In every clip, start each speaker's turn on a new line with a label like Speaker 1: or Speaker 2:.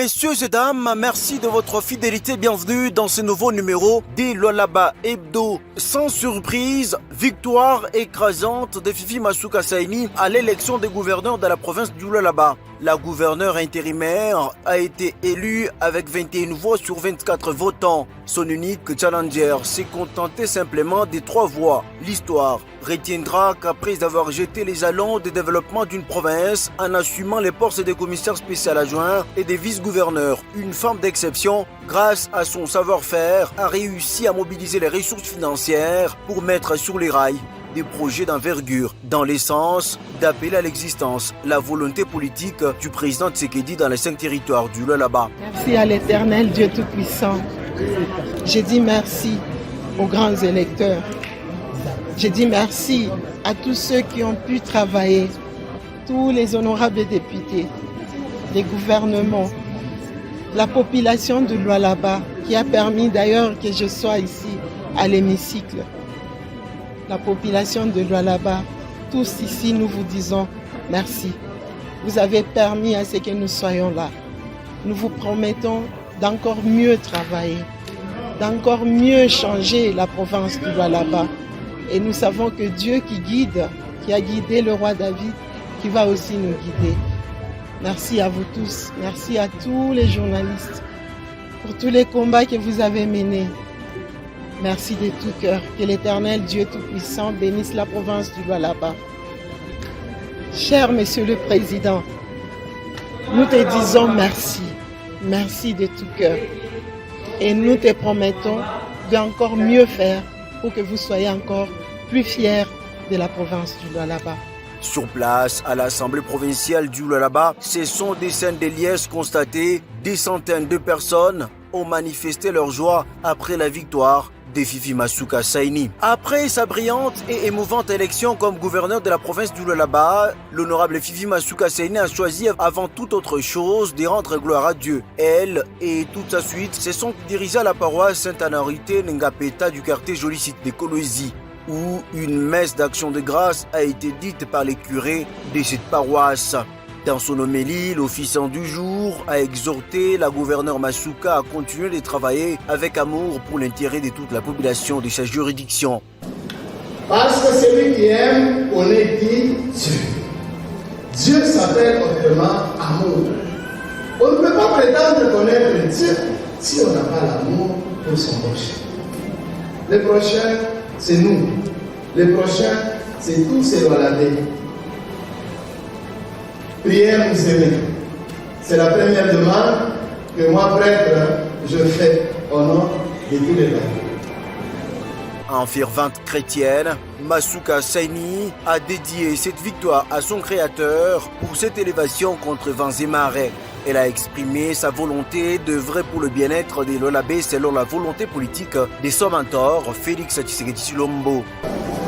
Speaker 1: Messieurs et dames, merci de votre fidélité. Bienvenue dans ce nouveau numéro des Lualaba Hebdo. Sans surprise, victoire écrasante de Fifi Masuka Saini à l'élection des gouverneurs de la province du Lualaba. La gouverneure intérimaire a été élue avec 21 voix sur 24 votants. Son unique challenger s'est contenté simplement des 3 voix. L'histoire retiendra qu'après avoir jeté les jalons de développement d'une province en assumant les postes des commissaires spéciaux adjoints et des vice-gouverneurs, une femme d'exception, grâce à son savoir-faire, a réussi à mobiliser les ressources financières pour mettre sur les rails des projets d'envergure dans l'essence d'appeler à l'existence la volonté politique du président Tshisekedi dans les 5 territoires du Lualaba.
Speaker 2: Merci à l'Éternel Dieu Tout-Puissant. J'ai dit merci aux grands électeurs. J'ai dit merci à tous ceux qui ont pu travailler, tous les honorables députés, les gouvernements, la population du Lualaba qui a permis d'ailleurs que je sois ici à l'hémicycle. La population de Lualaba, tous ici, nous vous disons merci. Vous avez permis à ce que nous soyons là. Nous vous promettons d'encore mieux travailler, d'encore mieux changer la province du Lualaba. Et nous savons que Dieu qui a guidé le roi David, qui va aussi nous guider. Merci à vous tous, merci à tous les journalistes pour tous les combats que vous avez menés. Merci de tout cœur. Que l'Éternel Dieu Tout-Puissant bénisse la province du Lualaba. Cher Monsieur le Président, nous te disons merci. Merci de tout cœur. Et nous te promettons d'encore mieux faire pour que vous soyez encore plus fiers de la province du Lualaba.
Speaker 1: Sur place, à l'Assemblée provinciale du Lualaba, ce sont des scènes de liesse constatées. Des centaines de personnes ont manifesté leur joie après la victoire de Fifi Masuka Saini. Après sa brillante et émouvante élection comme gouverneur de la province du Lualaba, l'honorable Fifi Masuka Saini a choisi avant toute autre chose de rendre gloire à Dieu. Elle et toute sa suite se sont dirigés à la paroisse Sainte-Anarité Ngapeta du quartier Jolicite de Kolwezi, où une messe d'action de grâce a été dite par les curés de cette paroisse. Dans son homélie, l'officiant du jour a exhorté la gouverneure Masuka à continuer de travailler avec amour pour l'intérêt de toute la population de sa juridiction.
Speaker 3: Parce que celui qui aime connaît Dieu. Dieu s'appelle autrement amour. On ne peut pas prétendre connaître Dieu si on n'a pas l'amour pour son prochain. Le prochain, c'est nous. Le prochain, c'est tous ces Lualabais. Prière nous aimer. C'est la première demande que moi, prêtre, je fais au nom de tous les gens.
Speaker 1: En fervente chrétienne, Masuka Saini a dédié cette victoire à son créateur pour cette élévation contre vents et marées. Elle a exprimé sa volonté d'œuvrer pour le bien-être des Lualabais selon la volonté politique de son mentor, Félix Tshisekedi Tshilombo.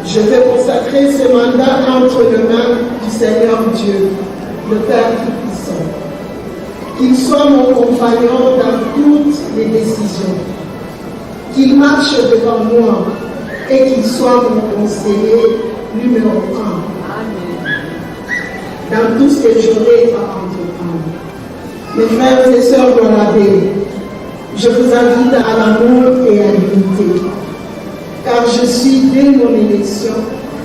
Speaker 2: Je vais consacrer ce mandat entre les mains du Seigneur Dieu, le Père Tout-Puissant. Qu'il soit mon compagnon dans toutes les décisions. Qu'il marche devant moi et qu'il soit mon conseiller numéro 1. Dans tout ce que j'aurai à entreprendre. Mes frères et sœurs Lualabais, je vous invite à l'amour et à l'unité. Car je suis, dès mon élection,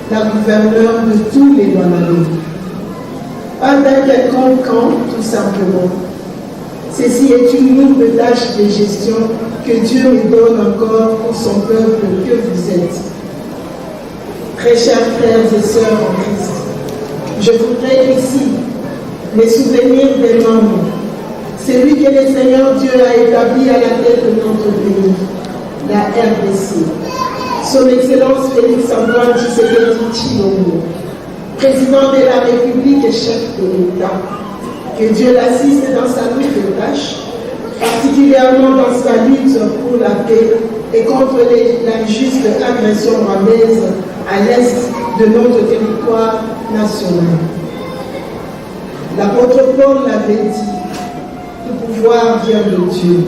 Speaker 2: la gouverneure de tous les Lualabais. Pas d'un quelconque camp, tout simplement. Ceci est une lourde tâche de gestion que Dieu me donne encore pour son peuple que vous êtes. Très chers frères et sœurs en Christ, je voudrais ici les souvenirs des membres, celui que le Seigneur Dieu a établi à la tête de notre pays, la RDC, son Excellence Félix-Antoine Tshisekedi Tshilombo, président de la République et chef de l'État. Que Dieu l'assiste dans sa lourde tâche, particulièrement dans sa lutte pour la paix et contre l'injuste agression rwandaise à l'est de notre territoire national. L'apôtre Paul l'avait dit, tout pouvoir vient de Dieu.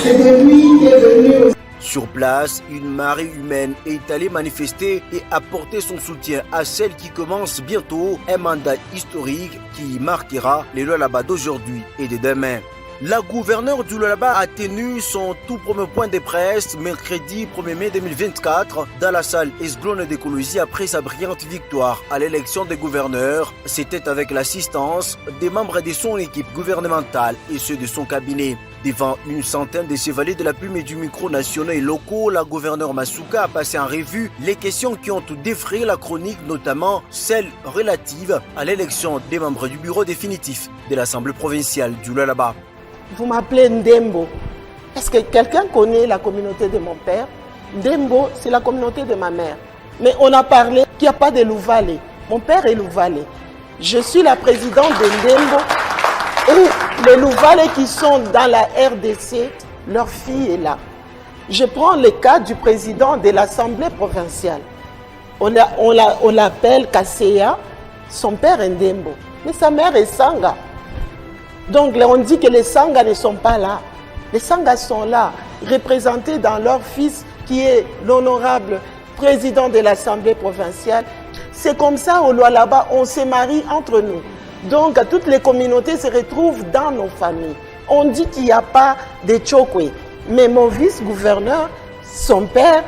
Speaker 2: C'est de lui qu'est venu.
Speaker 1: Sur place, une marée humaine est allée manifester et apporter son soutien à celle qui commence bientôt un mandat historique qui marquera les Lualaba d'aujourd'hui et de demain. La gouverneure du Lualaba a tenu son tout premier point de presse mercredi 1er mai 2024 dans la salle Esglone d'écologie après sa brillante victoire à l'élection des gouverneurs. C'était avec l'assistance des membres de son équipe gouvernementale et ceux de son cabinet. Devant une centaine de chevaliers de la plume et du micro nationaux et locaux, la gouverneure Masuka a passé en revue les questions qui ont défrayé la chronique, notamment celles relatives à l'élection des membres du bureau définitif de l'Assemblée provinciale du Lualaba.
Speaker 2: Vous m'appelez Ndembo. Est-ce que quelqu'un connaît la communauté de mon père? Ndembo, c'est la communauté de ma mère. Mais on a parlé qu'il n'y a pas de Louvalé. Mon père est Louvalé. Je suis la présidente de Ndembo. Et les Louvalais qui sont dans la RDC, leur fille est là. Je prends le cas du président de l'Assemblée provinciale. On l'appelle Kasseya, son père est Ndembo. Mais sa mère est Sanga. Donc on dit que les Sangas ne sont pas là. Les Sangas sont là, représentés dans leur fils qui est l'honorable président de l'Assemblée provinciale. C'est comme ça au Lualaba, on se marie entre nous. Donc toutes les communautés se retrouvent dans nos familles. On dit qu'il n'y a pas de Tchokwe. Mais mon vice-gouverneur, son père,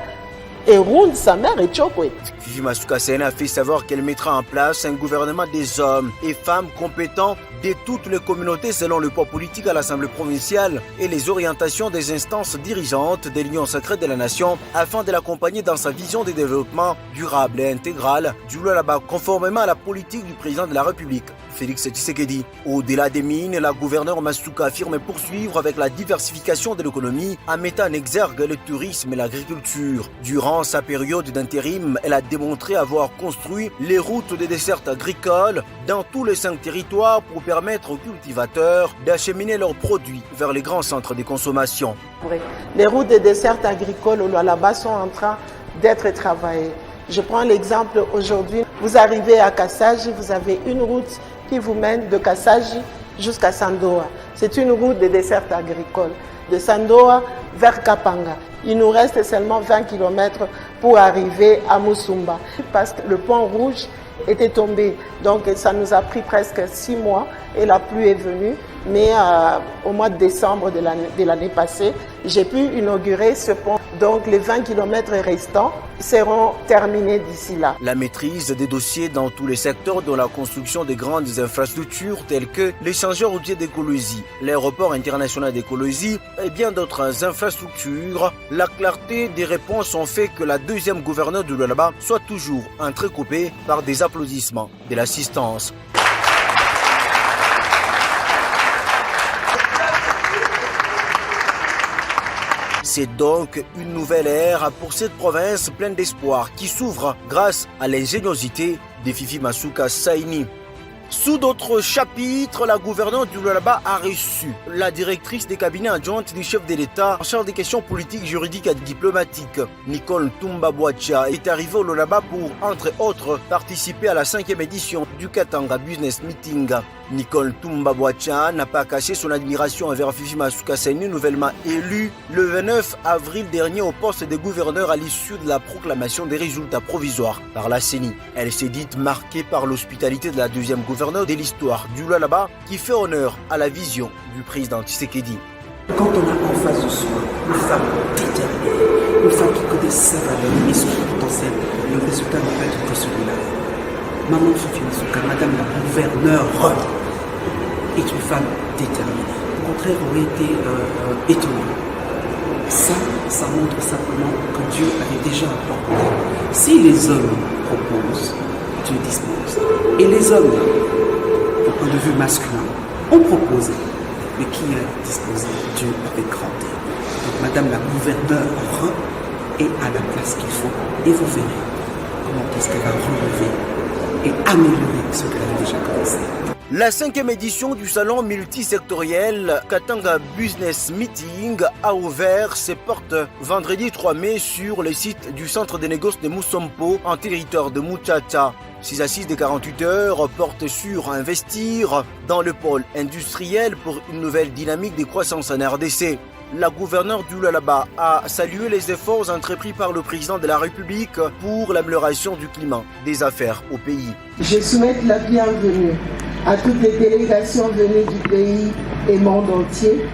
Speaker 2: et Round, sa mère, est Tchokwe.
Speaker 1: Fifi Masuka Saini a fait savoir qu'elle mettra en place un gouvernement des hommes et femmes compétents de toutes les communautés selon le poids politique à l'Assemblée provinciale et les orientations des instances dirigeantes des lions sacrés de la nation afin de l'accompagner dans sa vision de développement durable et intégral du Lualaba conformément à la politique du président de la République, Félix Tshisekedi. Au-delà des mines, la gouverneure Masuka affirme poursuivre avec la diversification de l'économie en mettant en exergue le tourisme et l'agriculture. Durant sa période d'intérim, elle a démontré avoir construit les routes des dessertes agricoles dans tous les 5 territoires pour permettre aux cultivateurs d'acheminer leurs produits vers les grands centres de consommation.
Speaker 2: Les routes des dessertes agricoles au Lualaba sont en train d'être travaillées. Je prends l'exemple aujourd'hui, vous arrivez à Kassaji, vous avez une route qui vous mène de Kassaji jusqu'à Sandoa. C'est une route des dessertes agricoles. De Sandoa vers Kapanga. Il nous reste seulement 20 km pour arriver à Musumba. Parce que le pont rouge était tombé. Donc ça nous a pris presque 6 mois et la pluie est venue. Mais au mois de décembre de l'année passée, j'ai pu inaugurer ce pont. Donc les 20 km restants seront terminés d'ici là.
Speaker 1: La maîtrise des dossiers dans tous les secteurs dont la construction des grandes infrastructures telles que l'échangeur routier d'écologie, l'aéroport international d'écologie et bien d'autres infrastructures, la clarté des réponses ont fait que la deuxième gouverneure du Lualaba soit toujours entrecoupée par des applaudissements de l'assistance. C'est donc une nouvelle ère pour cette province pleine d'espoir qui s'ouvre grâce à l'ingéniosité de Fifi Masuka Saini. Sous d'autres chapitres, la gouverneure du Lualaba a reçu la directrice des cabinets adjointes du chef de l'État en charge des questions politiques, juridiques et diplomatiques. Nicole Tumba Boacha est arrivée au Lualaba pour, entre autres, participer à la 5e édition du Katanga Business Meeting. Nicole Tumba Boacha n'a pas caché son admiration envers Fifi Masuka Saini, nouvellement élue le 29 avril dernier au poste de gouverneur à l'issue de la proclamation des résultats provisoires par la CENI. Elle s'est dite marquée par l'hospitalité de la deuxième gouverneur de l'histoire du Lualaba qui fait honneur à la vision du président Tshisekedi.
Speaker 4: Quand on a en face de soi une femme déterminée, une femme qui connaît sa valeur et son potentiel, le résultat ne peut être que celui-là. Maman Fifi Masuka, Madame la gouverneure, est une femme déterminée. Au contraire, aurait été étonnée. Ça montre simplement que Dieu avait déjà un plan. Si les hommes proposent, Dieu dispose. Et les hommes, au point de vue masculin, ont proposé. Mais qui a disposé? Dieu avec grand D. Donc Madame la gouverneure est à la place qu'il faut. Et vous verrez comment est-ce qu'elle va relever et améliorer ce qu'elle a déjà commencé.
Speaker 1: La 5e édition du salon multisectoriel Katanga Business Meeting a ouvert ses portes vendredi 3 mai sur le site du centre de négoces de Musompo en territoire de Muchacha. Ces assises de 48 heures portent sur investir dans le pôle industriel pour une nouvelle dynamique de croissance en RDC. La gouverneure du Lualaba a salué les efforts entrepris par le président de la République pour l'amélioration du climat des affaires au pays.
Speaker 2: Je souhaite la bienvenue à toutes les délégations venues du pays et monde entier,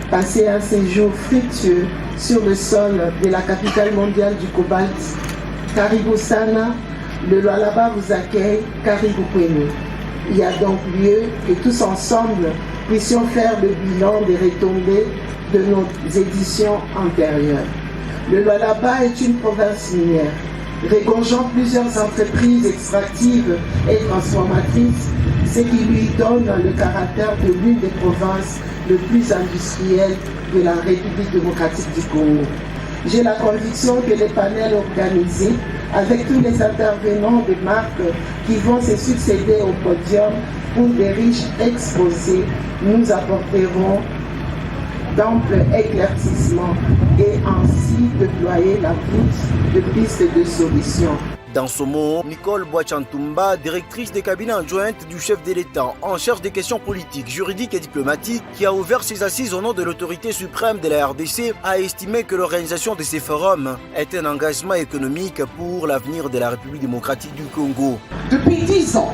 Speaker 2: passez un séjour fructueux sur le sol de la capitale mondiale du cobalt. Karibu Sana, le Lualaba vous accueille, Karibu Kwenu. Il y a donc lieu que tous ensemble puissions faire le bilan des retombées de nos éditions antérieures. Le Lualaba est une province minière, regorgeant plusieurs entreprises extractives et transformatrices, ce qui lui donne le caractère de l'une des provinces les plus industrielles de la République démocratique du Congo. J'ai la conviction que les panels organisés, avec tous les intervenants des marques qui vont se succéder au podium pour des riches exposés, nous apporteront d'amples éclaircissements et ainsi déployer la piste de pistes de solutions.
Speaker 1: Dans ce mot, Nicole Boachantumba, directrice des cabinets adjointes du chef de l'État en charge des questions politiques, juridiques et diplomatiques, qui a ouvert ses assises au nom de l'autorité suprême de la RDC, a estimé que l'organisation de ces forums est un engagement économique pour l'avenir de la République démocratique du Congo.
Speaker 5: Depuis 10 ans,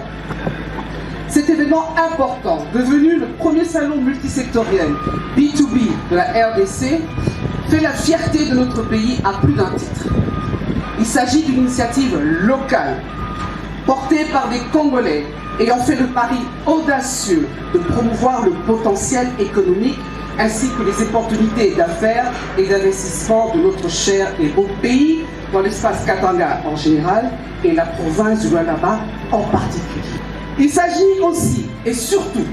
Speaker 5: cet événement important, devenu le premier salon multisectoriel B2B de la RDC, fait la fierté de notre pays à plus d'un titre. Il s'agit d'une initiative locale, portée par des Congolais ayant fait le pari audacieux de promouvoir le potentiel économique ainsi que les opportunités d'affaires et d'investissement de notre cher et beau pays dans l'espace Katanga en général et la province du Lualaba en particulier. Il s'agit aussi et surtout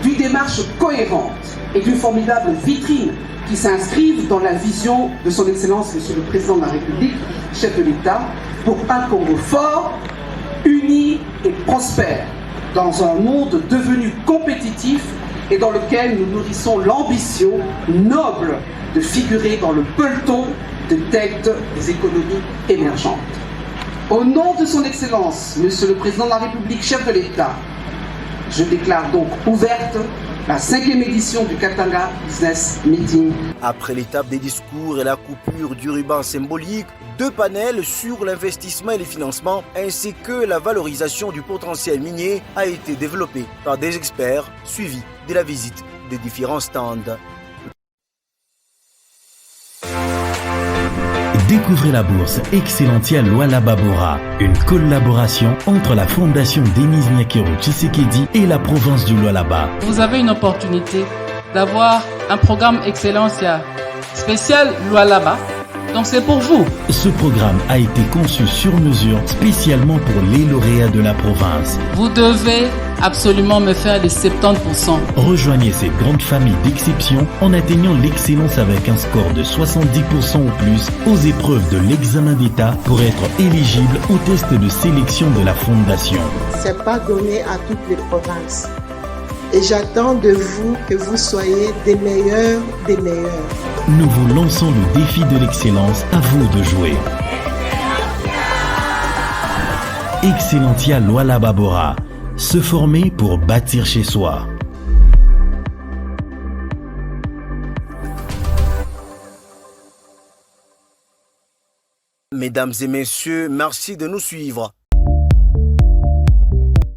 Speaker 5: d'une démarche cohérente et d'une formidable vitrine qui s'inscrivent dans la vision de son Excellence, Monsieur le Président de la République, chef de l'État, pour un Congo fort, uni et prospère, dans un monde devenu compétitif et dans lequel nous nourrissons l'ambition noble de figurer dans le peloton de tête des économies émergentes. Au nom de son Excellence, Monsieur le Président de la République, chef de l'État, je déclare donc ouverte la 5e édition du Katanga Business Meeting.
Speaker 1: Après l'étape des discours et la coupure du ruban symbolique, 2 panels sur l'investissement et les financements, ainsi que la valorisation du potentiel minier, a été développé par des experts suivis de la visite des différents stands.
Speaker 6: Découvrez la bourse Excellentia Lualaba Bora, une collaboration entre la Fondation Denis Nyakero Tshisekedi et la province du Lualaba.
Speaker 7: Vous avez une opportunité d'avoir un programme Excellentia spécial Lualaba. Donc c'est pour vous.
Speaker 6: Ce programme a été conçu sur mesure spécialement pour les lauréats de la province.
Speaker 7: Vous devez absolument me faire les 70%.
Speaker 6: Rejoignez cette grande famille d'exception en atteignant l'excellence avec un score de 70% ou plus aux épreuves de l'examen d'État pour être éligible au test de sélection de la Fondation.
Speaker 2: C'est pas donné à toutes les provinces. Et j'attends de vous que vous soyez des meilleurs des meilleurs.
Speaker 6: Nous vous lançons le défi de l'excellence, à vous de jouer. Excellentia Lualaba Bora, se former pour bâtir chez soi.
Speaker 1: Mesdames et messieurs, merci de nous suivre.